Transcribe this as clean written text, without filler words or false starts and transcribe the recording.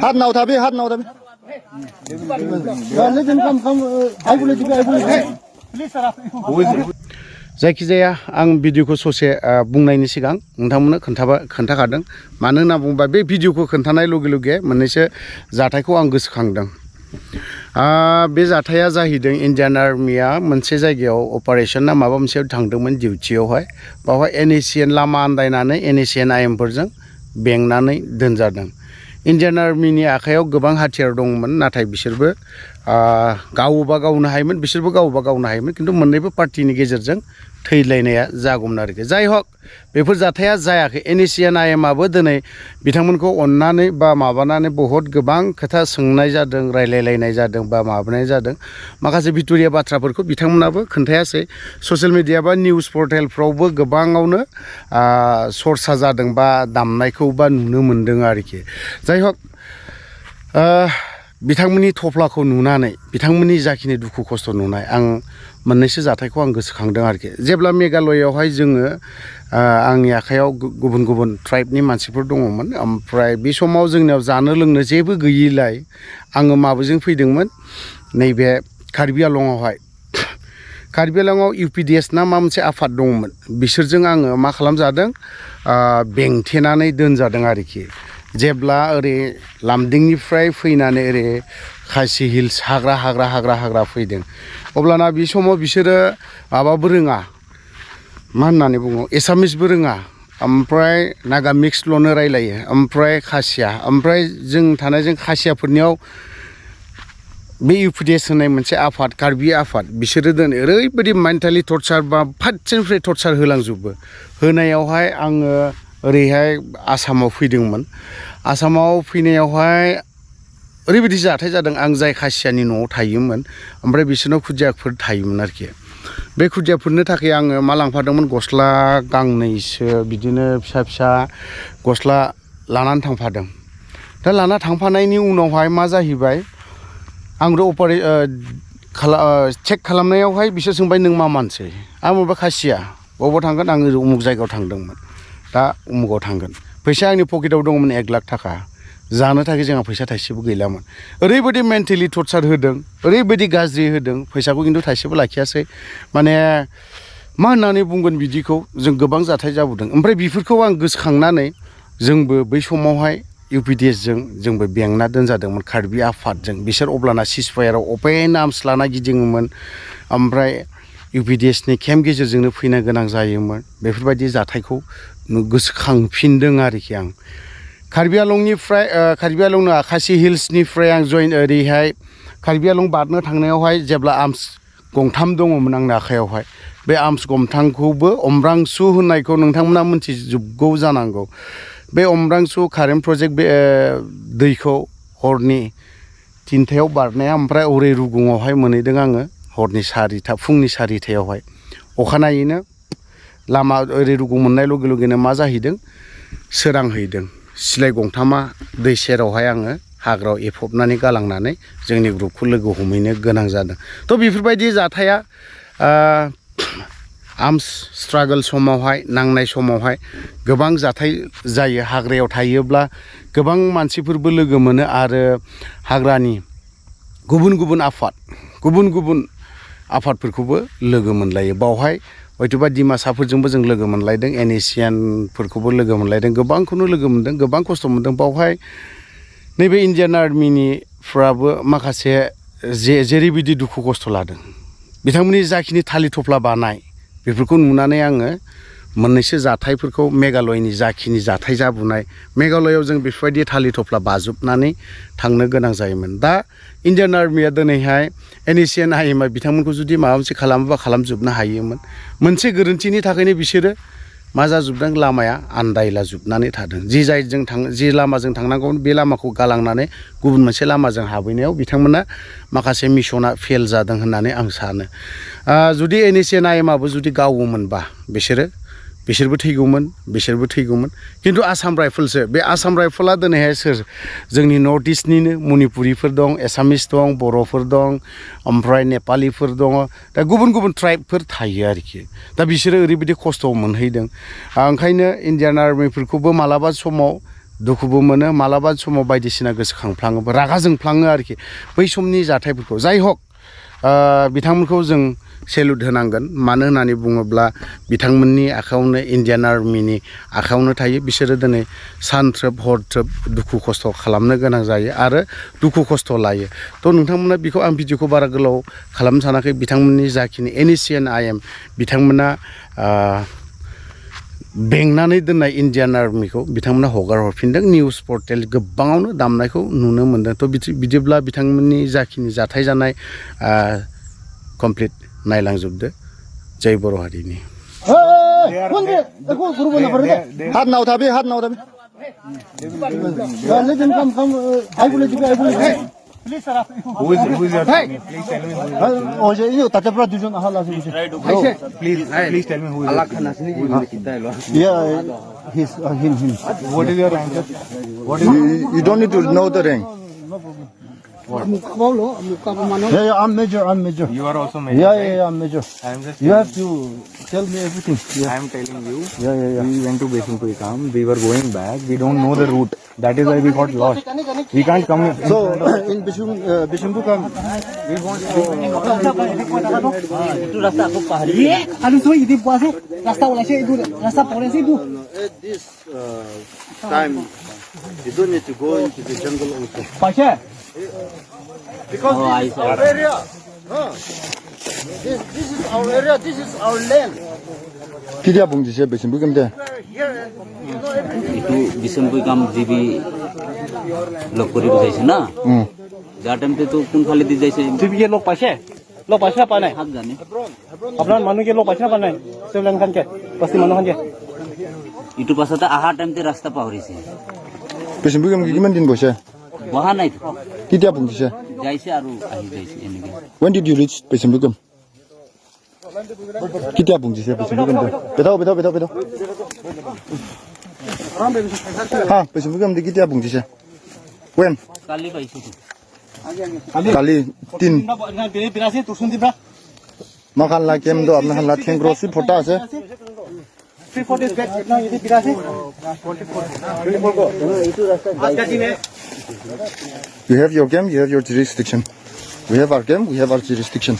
हाथ नाव था बे हाथ नाव था बे जायखिजाया आं भिडिअखौ ससे बुंनायनि सिगां नोंथांमोननो खोन्थाखादों मानो होनना बुङोबा बे भिडिअखौ खोन्थानाय लगे लगे मोननैसो जाथायखौ आं गोसोखांदों बे जाथाया जाहैदों इन्डियान आर्मिया मोनसे जायगायाव अपारेशन ना माबा मोनसे थांदोंमोन डिउटियावहाय बावहाय nscn लामा आन्दायनानै nscn आइएमफोरजों बेंनानै दोनजादों इन्डियान आर्मिनि आखायाव गोबां हाथियार दंमोन नाथाय बिसोरबो गावोबा गावनो हायोमोन बिसोरबो गावोबा गावनो हायोमोन किन्तु मोननैबो पार्टिनि गेजेरजों थैलायनाया जागौमोन आरोखि जाय हक बेफोर जाथाया जायाखै nscn आइएमआबो दिनै बिथांमोनखौ अननानै बा माबानानै बहुत गोबां खोथा सोंनाय जादों रायलायलायनाय जादों बा माबानाय जादों माखासे भिट'रिया बाथ्राफोरखौ बिथांमोनाबो खोन्थायासै ससियेल मिडिया बा निउस पर्टेलफ्रावबो गोबाङावनो सरसा जादों बा दामनायखौ बा नुनो मोन्दों आरोखि जाय हक बिथांमोननि थफ्लाखौ नुनानै बिथांमोननि जाखिनि दुखु खस्थ' नुनाय आं मोननैसो जाथायखौ आं गोसोखांदों आरोखि जेब्ला मेघालयआवहाय जोङो आंनि आखायाव गुबुन गुबुन ट्राइबनि मानसिफोर दङमोन ओमफ्राय बे समाव जोंनियाव जानो लोंनो जेबो गैयिलाय आङो माबाजों फैदोंमोन नैबे कार्बि आलंआवहाय कार्बि आलंआव UPDS ना मा मोनसे आफाद दंमोन बिसोरजों आङो मा खालामजादों बेंथेनानै दोनजादों आरोखि जेब्ला ओरै लामदिंनिफ्राय फैनानै ओरै खासि हिल्स हाग्रा फैदों अब्लाना बे समाव बिसोरो माबाबो रोङा मा होननानै बुङो एसामिसबो रोङा ओमफ्राय नागा मिक्सल'नो रायलायो ओमफ्राय खासिया ओमफ्राय जों थानायजों खासियाफोरनियाव बे UPDS होननाय मोनसे आफाद कार्बि आफाद बिसोरो दिनै ओरैबायदि मेन्टेलि टर्चार बा फारसेनिफ्राय टर्चार होलांजोबो होनायावहाय आङो ओरैहाय आसामाव फैदोंमोन आसामाव फैनायावहाय ओरैबायदि जाथाय जादों आं जाय खासियानि न'आव थायोमोन ओमफ्राय बिसोरनाव खुदियाफोर थायोमोन आरोखि बे खुदियाफोरनो थाखाय आङो मा लांफादोंमोन गस्ला गांनैसो बिदिनो फिसा फिसा गस्ला लानानै थांफादों दा लाना थांफानायनि उनावहाय मा जाहैबाय आंथ' चेक खालामनायावहाय बिसोर सोंबाय नों मा मानसि आं माबा खासिया बबाव थांगोन आङो उमुक जायगायाव थांदोंमोन दा उमुगाव थांगोन फैसाया आंनि पकेटाव दंमोन 1 लाख थाखा जानो थाखाय जोंहा फैसा थाइसेबो गैलामोन ओरैबायदि मेन्टेलि टर्चार होदों ओरैबायदि गाज्रि होदों फैसाखौ खिन्थु थाइसेबो लाखियासै माने मा होननानै बुंगोन बिदिखौ जों गोबां जाथाय जाबोदों ओमफ्राय बेफोरखौ आं गोसोखांनानै जोंबो बै समावहाय UPDSजों जोंबो बेंना दोनजादोंमोन कार्बि आफादजों बिसोर अब्लाना सिजफायाराव अपेन आर्मस लाना गिदिङोमोन ओमफ्राय UPDSनि केम्प गेजेरजोंनो फैनो गोनां जायोमोन बेफोरबायदि जाथायखौ गोसोखांफिनदों आरोखि आं कार्बि आलंनिफ्राय कार्बि आलं खासि हिल्सनिफ्राय आं जयेन ओरैहाय कार्बि आलं बारनो थांनायावहाय जेब्ला आर्मस गंथाम दङमोन आंनि आखायावहाय बे आर्मस गंथामखौबो अमरांसु होननायखौ नोंथांमोना मिथिजोबगौ जानांगौ बे अमरांसु कारेन्ट प्रजेक्ट बे दैखौ हरनि 3टायाव बारनाया ओमफ्राय ओरै रुगुङावहाय मोनहैदों आङो हरनि 4टा फुंनि 4टायावहाय अखानायैनो लामा ओरै रुगुं मोननाय लगे लगेनो मा जाहैदों सोरांहैदों सिलाय गंथामा दै सेरावहाय आङो हाग्रायाव एफबनानै गालांनानै जोंनि ग्रुपखौ लोगो हमहैनो गोनां जादों थ' बेफोरबायदि जाथाया आर्मस स्ट्रागल समावहाय नांनाय समावहाय गोबां जाथाय जायो हाग्रायाव थायोब्ला गोबां मानसिफोरबो लोगो मोनो आरो हाग्रानि गुबुन गुबुन आफादफोरखौबो लोगो मोनलायो बावहाय हयथ'बा दिमासाफोरजोंबो जों लोगो मोनलायदों NSCNफोरखौबो लोगो मोनलायदों गोबांखौनो लोगो मोनदों गोबां खस्थ' मोनदों बावहाय नैबे इन्डियान आर्मिनिफ्राबो माखासे जेरैबायदि दुखु खस्थ' लादों बिथांमोननि जाखिनि थालिर थफ्ला बानाय बेफोरखौ नुनानै आङो मोननैसो जाथायफोरखौ मेघालयनि जाखिनि जाथाय जाबोनाय मेघालयआव जों बेफोरबायदि थालिर थफ्ला बाजोबनानै थांनो गोनां जायोमोन दा इन्डियान आर्मिया दिनैहाय NSCN आइएमआ बिथांमोनखौ जुदि माबा मोनसे खालामोबा खालामजोबनो हायोमोन मोनसे गोरोन्थिनि थाखायनो बिसोरो मा जाजोबदों लामाया आन्दायलाजोबनानै थादों जि लामाजों थांनांगौमोन बे लामाखौ गालांनानै गुबुन मोनसे लामाजों हाबहैनायाव बिथांमोना माखासे मिशना फेल जादों होननानै आं सानो जुदि NSCN आइएमआबो जुदि गावोमोनबा बिसोरबो थैगौमोन किन्तु आसाम राइफल्सो बे आसाम राइफला दिनैहाय सोर जोंनि नर्थ इस्टनिनो मणिपुरिफोर दं एसामिस दं बर'फोर दं ओमफ्राय नेपालिफोर दङ दा गुबुन गुबुन ट्राइबफोर थायो आरोखि दा बिसोरो ओरैबायदि खस्थ' मोनहैदों ओंखायनो इन्डियान आर्मिफोरखौबो मालाबा समाव दुखुबो मोनो मालाबा समाव बायदिसिना गोसोखांफ्लाङो रागा जोंफ्लाङो आरोखि बै समनि जाथायफोरखौ जाय हक बिथांमोनखौ जों सेलुट होनांगोन मानो होननानै बुङोब्ला बिथांमोननि आखायावनो इन्डियान आर्मिनि आखायावनो थायो बिसोरो दिनै सानथ्रोब हरथ्रोब दुखु खस्थ' खालामनो गोनां जायो आरो दुखु खस्थ' लायो थ' नोंथांमोना बेखौ आं भिडिअखौ बारा गोलाव खालामनो सानाखै बिथांमोननि जाखिनि nscn बिथांमोना बेंनानै दोननाय इन्डियान आर्मिखौ बिथांमोना हगार हरफिनदों निउस पर्टेल गोबाङावनो दामनायखौ नुनो मोनदों थ' बिदिब्ला बिथांमोननि जाखिनि जाथाय जानाय कमप्लिट नायलांजोबदो जय बर' हारिनि हाथ नाव थाबे Please, sir. Who is your Please tell me who is your Please tell me who is Yeah, he's him. What is your rank? You don't need to know the rank. Yeah, I'm major. You are also major. Yeah, I'm major. I am just You have to tell me everything. I am telling you. Yeah. We went to Assam. We were going back. We don't know the route. That is why we got lost. We can't come. So in Bishambukam, we want this time you don't need to go into the jungle also. Because this is our area. This is our area. This is our land. Kita bungji siya Bishambukam deh. itu Bishambukam jibi log kori bujaise na jatam te to kun khali di jaise jibi ke log paise pa nai hak jane apnar manu ke log paise pa nai sevlan khan ke pasti manu khan ke itu pasata aha time te rasta pahorise Bishambukam kiman din boise waha nai kita bungji siya jaise aru ahi jaise enike When did you reach Bishambukam? Kita bungji siya Bishambukam deh. Betao. Ha, Bishambukam di kita bungji siya. When? kali paise tu Kali tin. birasi tu sundi bra Makan la kem do apna la theng grocery phota ase. 3-4 days back na ye birasi You have your game, you have your jurisdiction. We have our game, we have our jurisdiction.